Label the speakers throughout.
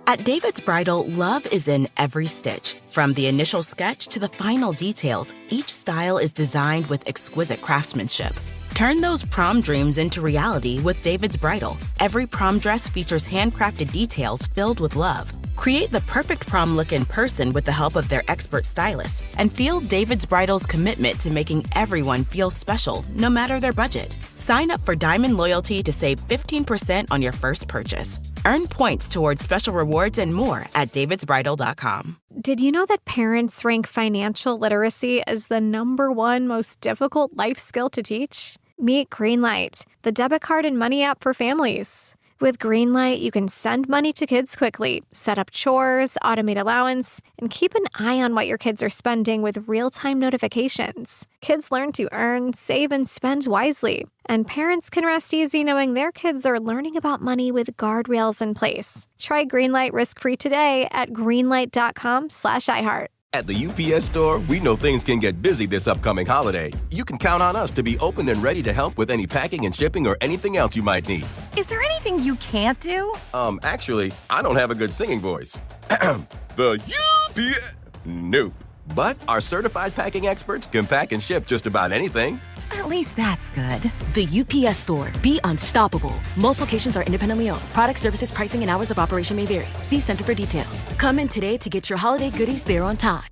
Speaker 1: At David's Bridal, love is in every stitch. From the initial sketch to the final details, each style is designed with exquisite craftsmanship. Turn those prom dreams into reality with David's Bridal. Every prom dress features handcrafted details filled with love. Create the perfect prom look in person with the help of their expert stylists, and feel David's Bridal's commitment to making everyone feel special, no matter their budget. Sign up for Diamond Loyalty to save 15% on your first purchase. Earn points towards special rewards and more at davidsbridal.com.
Speaker 2: Did you know that parents rank financial literacy as the #1 most difficult life skill to teach? Meet Greenlight, the debit card and money app for families. With Greenlight, you can send money to kids quickly, set up chores, automate allowance, and keep an eye on what your kids are spending with real-time notifications. Kids learn to earn, save, and spend wisely. And parents can rest easy knowing their kids are learning about money with guardrails in place. Try Greenlight risk-free today at greenlight.com/iHeart.
Speaker 3: At the UPS Store, we know things can get busy this upcoming holiday. You can count on us to be open and ready to help with any packing and shipping or anything else you might need.
Speaker 4: Is there anything you can't do?
Speaker 3: Actually, I don't have a good singing voice. The UPS... Nope. But our certified packing experts can pack and ship just about anything.
Speaker 4: At least that's good.
Speaker 5: The UPS Store. Be unstoppable. Most locations are independently owned. Product, services, pricing, and hours of operation may vary. See Center for details. Come in today to get your holiday goodies there on time.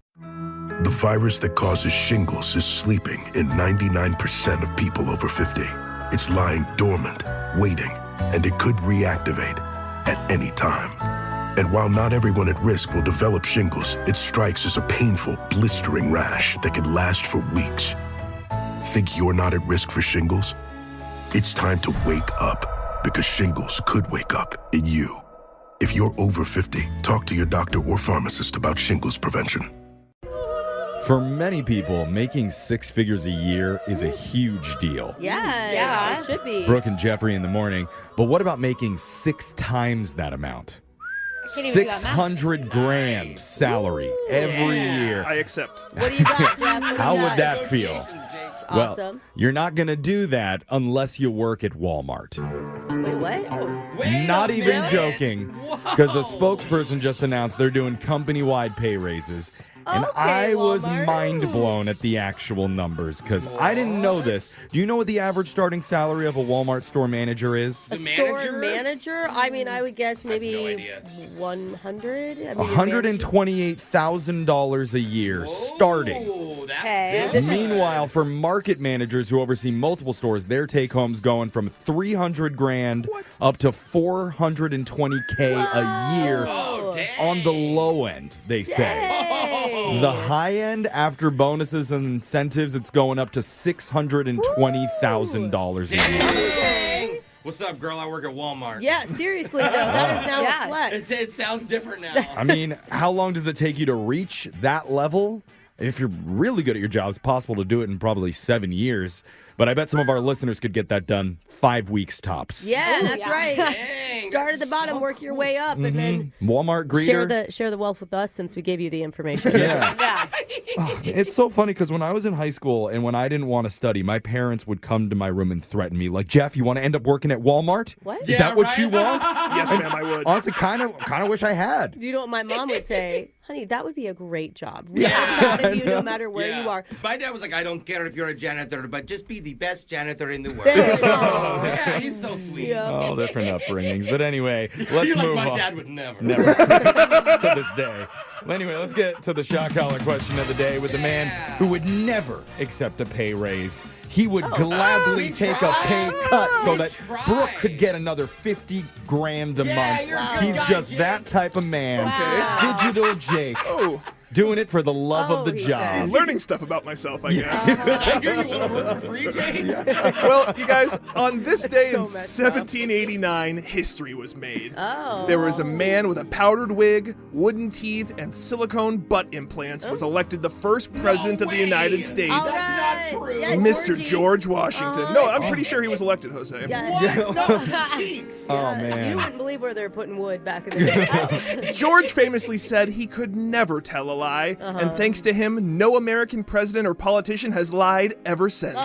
Speaker 6: The virus that causes shingles is sleeping in 99% of people over 50. It's lying dormant, waiting, and it could reactivate at any time. And while not everyone at risk will develop shingles, it strikes as a painful, blistering rash that can last for weeks. Think you're not at risk for shingles? It's time to wake up, because shingles could wake up in you. If you're over 50, talk to your doctor or pharmacist about shingles prevention.
Speaker 7: For many people, making 6 figures a year is a huge deal.
Speaker 8: Yeah, it should be.
Speaker 7: It's Brooke and Jeffrey in the morning. But what about making 6 times that amount? 600 grand salary every year.
Speaker 9: I accept.
Speaker 8: What do you got, Jeff?
Speaker 7: How would that feel? Well,
Speaker 8: Awesome.
Speaker 7: you're not going to do that unless you work at Walmart.
Speaker 8: Wait, what?
Speaker 7: Not even joking, because a spokesperson just announced they're doing company-wide pay raises. And
Speaker 8: Okay,
Speaker 7: I was
Speaker 8: Walmart.
Speaker 7: mind blown at the actual numbers, because I didn't know this. Do you know what the average starting salary of a Walmart store manager is?
Speaker 8: A store manager? I mean, I would guess maybe 100. I mean,
Speaker 7: $128,000 a year starting.
Speaker 8: Okay.
Speaker 7: Meanwhile, for market managers who oversee multiple stores, their take home's going from $300 grand up to $420K a year on the low end, they say. The high end, after bonuses and incentives, it's going up to $620,000 a year.
Speaker 10: What's up, girl? I work at Walmart.
Speaker 8: Yeah, seriously, though. That is now a flex.
Speaker 10: It sounds different now.
Speaker 7: I mean, how long does it take you to reach that level? If you're really good at your job, it's possible to do it in probably 7 years. But I bet some of our listeners could get that done 5 weeks tops.
Speaker 8: Yeah, that's right. Start at the bottom, work your way up, and then
Speaker 7: Walmart greeter.
Speaker 8: share the wealth with us since we gave you the information.
Speaker 7: Yeah. Oh, it's so funny because when I was in high school and when I didn't want to study, my parents would come to my room and threaten me, like, Jeff, you want to end up working at Walmart?
Speaker 8: What?
Speaker 7: Is that what you want?
Speaker 9: Yes, ma'am, I would.
Speaker 7: Honestly, kind of wish I had.
Speaker 8: Do you know what my mom would say? Honey, that would be a great job. We're proud of you no matter where you are.
Speaker 10: My dad was like, I don't care if you're a janitor, but just be the best janitor in the world.
Speaker 8: There it is.
Speaker 10: Yeah, he's so sweet.
Speaker 8: Yeah.
Speaker 7: All different upbringings. But anyway, let's
Speaker 10: You're like,
Speaker 7: move
Speaker 10: my
Speaker 7: on.
Speaker 10: dad would never.
Speaker 7: Never. To this day. Well, anyway, let's get to the shot collar question of the day with the man who would never accept a pay raise. He would gladly
Speaker 10: he
Speaker 7: take
Speaker 10: tried.
Speaker 7: a pay cut so that
Speaker 10: tried.
Speaker 7: Brooke could get another 50 grand a month.
Speaker 10: you're a good
Speaker 7: He's
Speaker 10: guy,
Speaker 7: just
Speaker 10: Jake.
Speaker 7: that type of man.
Speaker 9: Okay.
Speaker 7: Digital Jake.
Speaker 9: Oh,
Speaker 7: Doing it for the love of the
Speaker 8: he
Speaker 7: job.
Speaker 8: says.
Speaker 9: learning stuff about myself, I guess.
Speaker 10: I hear you want to work for free, Jake?
Speaker 9: Well, you guys, on this day
Speaker 8: so
Speaker 9: in
Speaker 8: messed up.
Speaker 9: 1789, history was made.
Speaker 8: Oh.
Speaker 9: There was a man with a powdered wig, wooden teeth, and silicone butt implants was elected the first president of the United States.
Speaker 8: All
Speaker 10: That's
Speaker 8: right.
Speaker 10: not true.
Speaker 8: Yeah,
Speaker 9: Mr.
Speaker 8: Georgie.
Speaker 9: George Washington. No, I'm pretty sure he was elected, Jose.
Speaker 8: Yeah.
Speaker 10: No, cheeks.
Speaker 7: Oh,
Speaker 8: You
Speaker 7: man.
Speaker 8: wouldn't believe where they were putting wood back in the day.
Speaker 9: George famously said he could never tell a lie, and thanks to him, no American president or politician has lied ever since.
Speaker 8: Good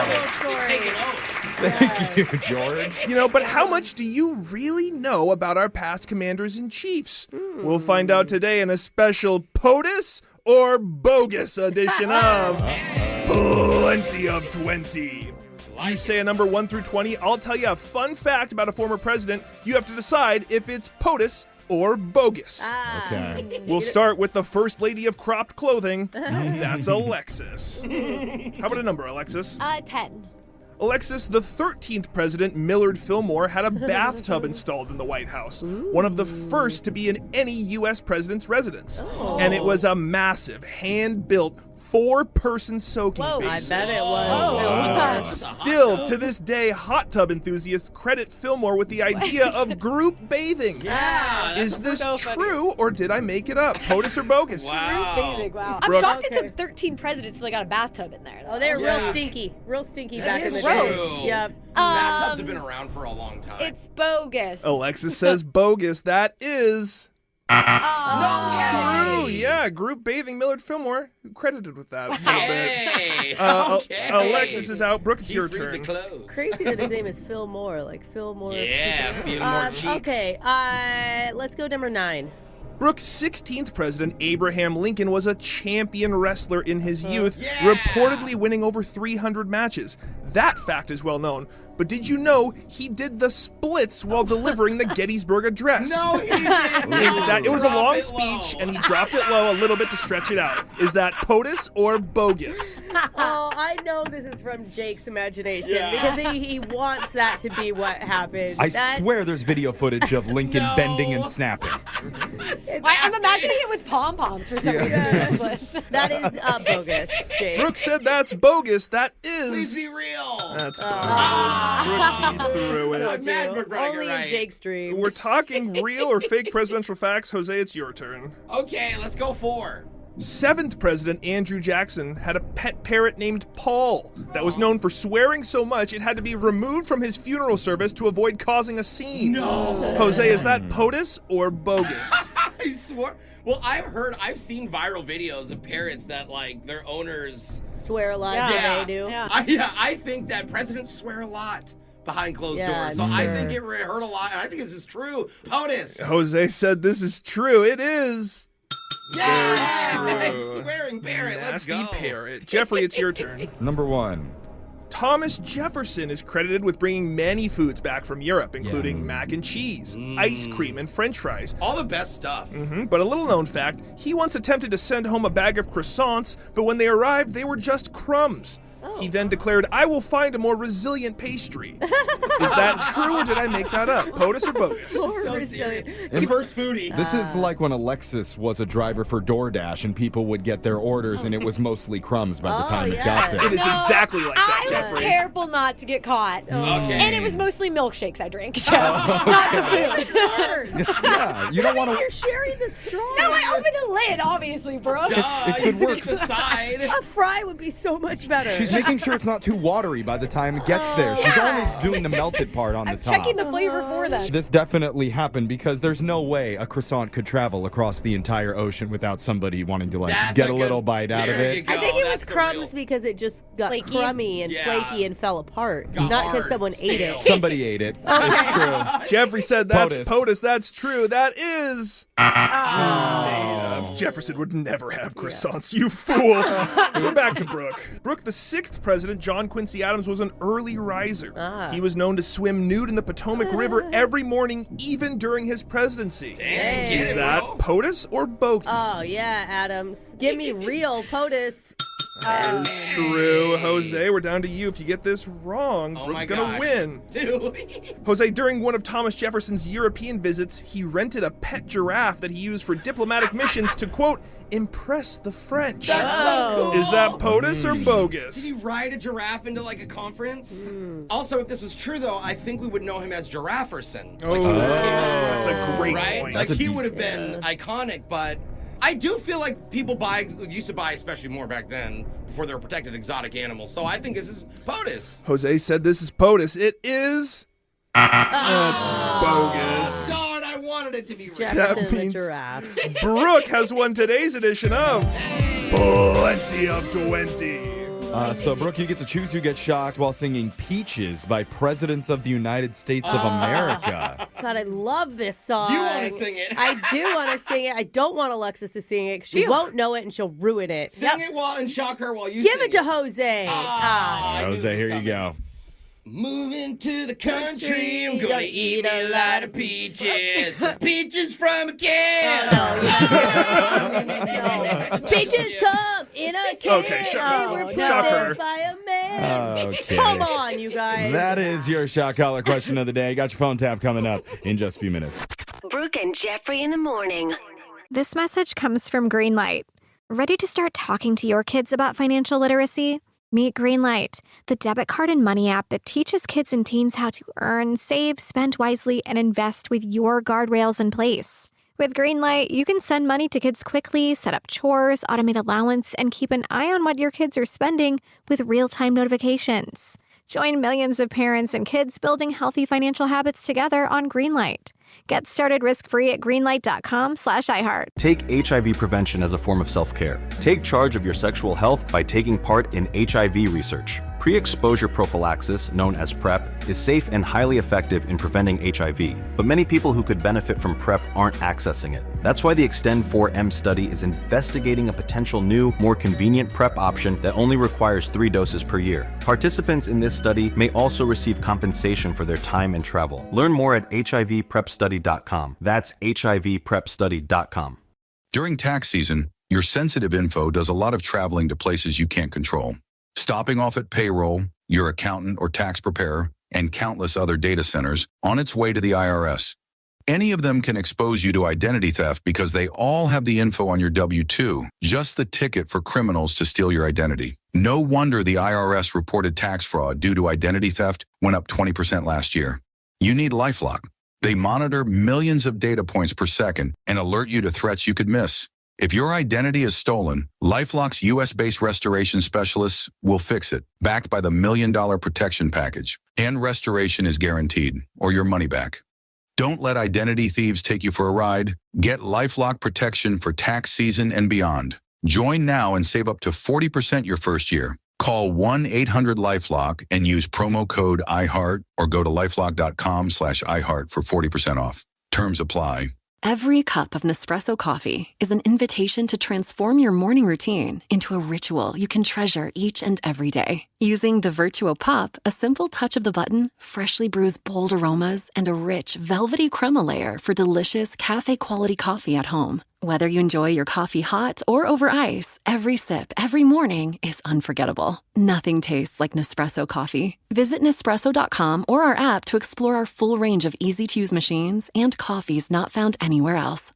Speaker 8: old story.
Speaker 10: Take it out.
Speaker 7: Thank you, George.
Speaker 9: But how much do you really know about our past commanders-in-chiefs? We'll find out today in a special POTUS or bogus edition of Plenty of 20. You say a number 1 through 20, I'll tell you a fun fact about a former president. You have to decide if it's POTUS or bogus.
Speaker 7: Okay.
Speaker 9: We'll start with the first lady of cropped clothing. That's Alexis. How about a number, Alexis?
Speaker 11: 10.
Speaker 9: Alexis, the 13th president, Millard Fillmore, had a bathtub installed in the White House, one of the first to be in any U.S. president's residence. And it was a massive, hand-built, 4-person soaking basin.
Speaker 8: I bet it was.
Speaker 9: Still, to this day, hot tub enthusiasts credit Fillmore with the idea of group bathing. Is this true, or did I make it up? POTUS or bogus?
Speaker 11: Wow. I'm
Speaker 9: Brooke?
Speaker 11: shocked it took 13 presidents till they got a bathtub in there.
Speaker 8: Oh, they're real stinky. Real stinky back in the
Speaker 11: gross.
Speaker 8: day. Yep.
Speaker 10: Bathtubs have been around for a long time.
Speaker 11: It's bogus.
Speaker 9: Alexis says bogus. That is...
Speaker 10: No
Speaker 9: true. Yeah, group bathing. Millard Fillmore credited with that.
Speaker 10: Hey.
Speaker 9: Alexis is out. Brooke, it's your
Speaker 10: freed the
Speaker 9: turn.
Speaker 10: clothes.
Speaker 8: Crazy that his name is Fillmore, like Fillmore.
Speaker 10: Yeah, Fillmore cheeks.
Speaker 8: Okay, let's go number 9.
Speaker 9: Brooke's 16th president, Abraham Lincoln, was a champion wrestler in his youth, reportedly winning over 300 matches. That fact is well known. But did you know he did the splits while delivering the Gettysburg Address?
Speaker 10: No, he didn't.
Speaker 9: It was a long speech, and he dropped it low a little bit to stretch it out. Is that POTUS or bogus?
Speaker 8: Oh, I know this is from Jake's imagination because he wants that to be what happened.
Speaker 7: I swear there's video footage of Lincoln bending and snapping.
Speaker 11: I'm imagining it with pom-poms for some reason.
Speaker 8: That is bogus, Jake.
Speaker 9: Brooke said that's bogus. That is...
Speaker 10: Please be real.
Speaker 9: That's bogus. Brooke sees through it.
Speaker 10: I'm mad Brooke brought it
Speaker 8: Only
Speaker 10: right.
Speaker 8: in Jake's dreams.
Speaker 9: We're talking real or fake presidential facts. Jose, it's your turn.
Speaker 10: Okay, let's go 4.
Speaker 9: 7th President Andrew Jackson had a pet parrot named Paul that was known for swearing so much it had to be removed from his funeral service to avoid causing a scene.
Speaker 10: No.
Speaker 9: Jose, is that POTUS or bogus?
Speaker 10: I swear. Well, I've seen viral videos of parrots that, like, their owners
Speaker 8: swear a lot.
Speaker 10: Yeah.
Speaker 8: They do.
Speaker 11: Yeah.
Speaker 10: I think that presidents swear a lot behind closed doors. So
Speaker 8: I'm
Speaker 10: I
Speaker 8: sure.
Speaker 10: think it hurt a lot, and I think this is true. POTUS.
Speaker 9: Jose said this is true. It is.
Speaker 10: Yeah!
Speaker 9: True.
Speaker 10: Swearing parrot. Let's
Speaker 9: Nasty
Speaker 10: go.
Speaker 9: parrot. Jeffrey, it's your turn.
Speaker 7: Number 1.
Speaker 9: Thomas Jefferson is credited with bringing many foods back from Europe, including mac and cheese, ice cream, and french fries.
Speaker 10: All the best stuff.
Speaker 9: But a little known fact, he once attempted to send home a bag of croissants, but when they arrived, they were just crumbs. He then declared, I will find a more resilient pastry. Is that true, or did I make that up? POTUS or bogus?
Speaker 10: So serious. The first foodie.
Speaker 7: This is like when Alexis was a driver for DoorDash and people would get their orders and it was mostly crumbs by the time it got there.
Speaker 9: It is exactly like that,
Speaker 11: I was
Speaker 9: Jeffrey.
Speaker 11: careful not to get caught.
Speaker 10: Okay.
Speaker 11: And it was mostly milkshakes I drank, Jeff. Not the food.
Speaker 7: Yeah, you don't want
Speaker 8: You're
Speaker 7: to.
Speaker 8: sharing the straw.
Speaker 11: No, I opened the lid, obviously, bro.
Speaker 7: It's good work.
Speaker 10: The side.
Speaker 8: A fry would be so much better.
Speaker 7: She's making sure it's not too watery by the time it gets there. She's always doing the melted part on the top.
Speaker 11: Checking the flavor for them.
Speaker 7: This definitely happened because there's no way a croissant could travel across the entire ocean without somebody wanting to
Speaker 10: That's
Speaker 7: get
Speaker 10: a
Speaker 7: a
Speaker 10: good-
Speaker 7: little bite out of
Speaker 10: there
Speaker 7: it.
Speaker 10: you go.
Speaker 8: I think it was
Speaker 10: That's the
Speaker 8: crumbs
Speaker 10: real-
Speaker 8: because it just got
Speaker 11: Flaky?
Speaker 8: crummy and
Speaker 10: Yeah.
Speaker 8: flaky and fell apart.
Speaker 10: Got
Speaker 8: Not because
Speaker 10: hard,
Speaker 8: someone ate it.
Speaker 7: Somebody ate it. It's true.
Speaker 9: Jeffrey said that's
Speaker 7: POTUS.
Speaker 9: POTUS. That's true. That is... Jefferson would never have croissants, you fool. We're back to Brooke. Brooke, the 6th president, John Quincy Adams, was an early riser. He was known to swim nude in the Potomac River every morning, even during his presidency.
Speaker 10: Dang,
Speaker 9: Is
Speaker 10: get it,
Speaker 9: that
Speaker 10: bro.
Speaker 9: POTUS or bogus?
Speaker 8: Oh, yeah, Adams. Give me real POTUS.
Speaker 9: That is true. Jose, we're down to you. If you get this wrong,
Speaker 10: Oh
Speaker 9: Brooke's
Speaker 10: my
Speaker 9: gonna
Speaker 10: gosh.
Speaker 9: win.
Speaker 10: Dude.
Speaker 9: Jose, during one of Thomas Jefferson's European visits, he rented a pet giraffe that he used for diplomatic missions to, quote, impress the French.
Speaker 10: That's so cool.
Speaker 9: Is that POTUS or bogus?
Speaker 10: Did he ride a giraffe into like a conference? Also, if this was true though, I think we would know him as Girafferson.
Speaker 9: Oh,
Speaker 10: Like, he would-
Speaker 9: that's a great
Speaker 10: right?
Speaker 9: point.
Speaker 10: Like
Speaker 7: That's a
Speaker 10: he
Speaker 7: deep-
Speaker 10: would have been iconic, but I do feel like people used to buy, especially more back then, before they were protected exotic animals. So I think this is POTUS.
Speaker 9: Jose said this is POTUS. It is... That's bogus.
Speaker 10: Darn, I wanted it to be right.
Speaker 8: Jefferson the
Speaker 9: means-
Speaker 8: giraffe.
Speaker 9: Brooke has won today's edition of Plenty of 20.
Speaker 7: So, Brooke, you get to choose who gets shocked while singing Peaches by Presidents of the United States of America.
Speaker 8: God, I love this song.
Speaker 10: You want to sing it.
Speaker 8: I do want to sing it. I don't want Alexis to sing it 'cause she won't know it and she'll ruin it.
Speaker 10: Sing it and shock her while you
Speaker 8: Give
Speaker 10: sing
Speaker 8: it to Jose.
Speaker 7: Jose, here you go.
Speaker 10: Moving to the country, I'm gonna eat a lot of peaches. Peaches from a can.
Speaker 8: Peaches come in a can.
Speaker 9: Okay,
Speaker 8: They were
Speaker 9: shock her.
Speaker 8: planted by a man.
Speaker 7: Okay.
Speaker 8: Come on, you guys.
Speaker 7: That is your shock collar question of the day. Got your phone tap coming up in just a few minutes.
Speaker 12: Brooke and Jeffrey in the morning.
Speaker 2: This message comes from Greenlight. Ready to start talking to your kids about financial literacy? Meet Greenlight, the debit card and money app that teaches kids and teens how to earn, save, spend wisely, and invest with your guardrails in place. With Greenlight, you can send money to kids quickly, set up chores, automate allowance, and keep an eye on what your kids are spending with real-time notifications. Join millions of parents and kids building healthy financial habits together on Greenlight. Get started risk-free at greenlight.com/iHeart.
Speaker 13: Take HIV prevention as a form of self-care. Take charge of your sexual health by taking part in HIV research. Pre-exposure prophylaxis, known as PrEP, is safe and highly effective in preventing HIV, but many people who could benefit from PrEP aren't accessing it. That's why the Extend 4M study is investigating a potential new, more convenient PrEP option that only requires 3 doses per year. Participants in this study may also receive compensation for their time and travel. Learn more at HIVPrepStudy.com. That's HIVPrepStudy.com.
Speaker 14: During tax season, your sensitive info does a lot of traveling to places you can't control. Stopping off at payroll, your accountant or tax preparer, and countless other data centers on its way to the IRS. Any of them can expose you to identity theft because they all have the info on your W-2, just the ticket for criminals to steal your identity. No wonder the IRS reported tax fraud due to identity theft went up 20% last year. You need LifeLock. They monitor millions of data points per second and alert you to threats you could miss. If your identity is stolen, LifeLock's U.S.-based restoration specialists will fix it, backed by the $1 Million Protection Package. And restoration is guaranteed, or your money back. Don't let identity thieves take you for a ride. Get LifeLock protection for tax season and beyond. Join now and save up to 40% your first year. Call 1-800-LifeLock and use promo code IHEART or go to lifelock.com/iHeart for 40% off. Terms apply.
Speaker 5: Every cup of Nespresso coffee is an invitation to transform your morning routine into a ritual you can treasure each and every day. Using the Vertuo Pup, a simple touch of the button freshly brews bold aromas and a rich, velvety crema layer for delicious cafe-quality coffee at home. Whether you enjoy your coffee hot or over ice, every sip, every morning is unforgettable. Nothing tastes like Nespresso coffee. Visit Nespresso.com or our app to explore our full range of easy-to-use machines and coffees not found anywhere else.